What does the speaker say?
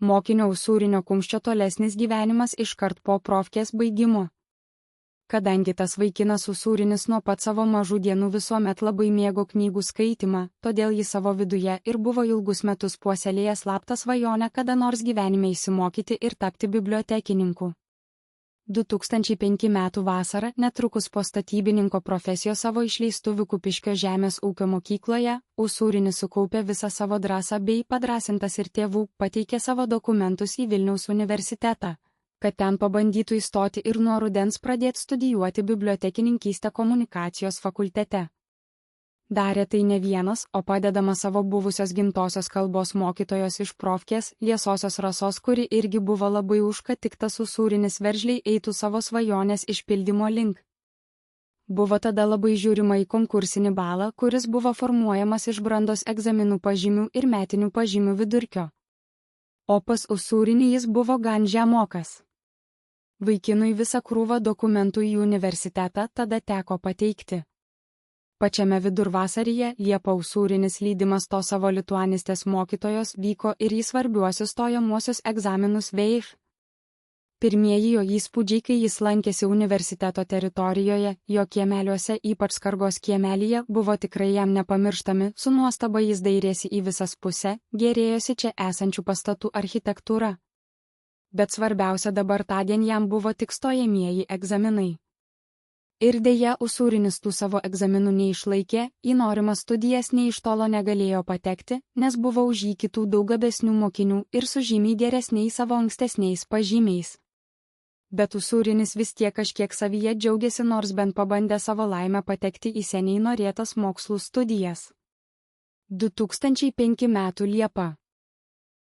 Mokinio Usūrinio kumščio tolesnis gyvenimas iškart po profkės baigimo. Kadangi tas vaikinas Usūrinis nuo pat savo mažų dienų visuomet labai mėgo knygų skaitimą, todėl jis savo viduje ir buvo ilgus metus puoselėjęs slaptą svajonę kada nors gyvenime išsimokyti ir tapti bibliotekininku. 2005 metų vasarą, netrukus po statybininko profesijos savo išleistuvių Kupiškio žemės ūkio mokykloje, Usūrinis sukaupė visą savo drąsą bei padrąsintas ir tėvų pateikė savo dokumentus į Vilniaus universitetą, kad ten pabandytų įstoti ir nuo rudens pradėti studijuoti bibliotekininkystę komunikacijos fakultete. Darė tai ne vienas, o padedama savo buvusios gimtosios kalbos mokytojos iš profkės, Liesosios Rasos, kuri irgi buvo labai už, kad tik tas Usūrinis veržliai eitų savo svajonės išpildymo link. Buvo tada labai žiūrima į konkursinį balą, kuris buvo formuojamas iš brandos egzaminų pažymių ir metinių pažymių vidurkio. O pas Usūrinį jis buvo gan žemokas. Vaikinui visą krūvą dokumentų į universitetą tada teko pateikti. Pačiame vidurvasaryje Liepą Usūrinis lydimas to savo lituanistės mokytojos vyko ir į svarbiuosius stojamuosius egzaminus VEIF. Pirmieji jo įspūdžiai, kai jis lankėsi universiteto teritorijoje, jo kiemeliuose, ypač Skargos kiemelyje, buvo tikrai jam nepamirštami, su nuostaba jis dairėsi į visas pusę, gėrėjosi čia esančių pastatų architektūra. Bet svarbiausia dabar tądien jam buvo tik stojamieji egzaminai. Ir dėja Usūrinis tų savo egzaminų neišlaikė, į norimas studijas nei iš tolo negalėjo patekti, nes buvo už jį kitų daug gabesnių mokinių ir su žymiai geresniais savo ankstesniais pažymiais. Bet Usūrinis vis tiek kažkiek savyje džiaugiasi, nors bent pabandė savo laimę patekti į seniai norėtas mokslų studijas. 2005 metų Liepa.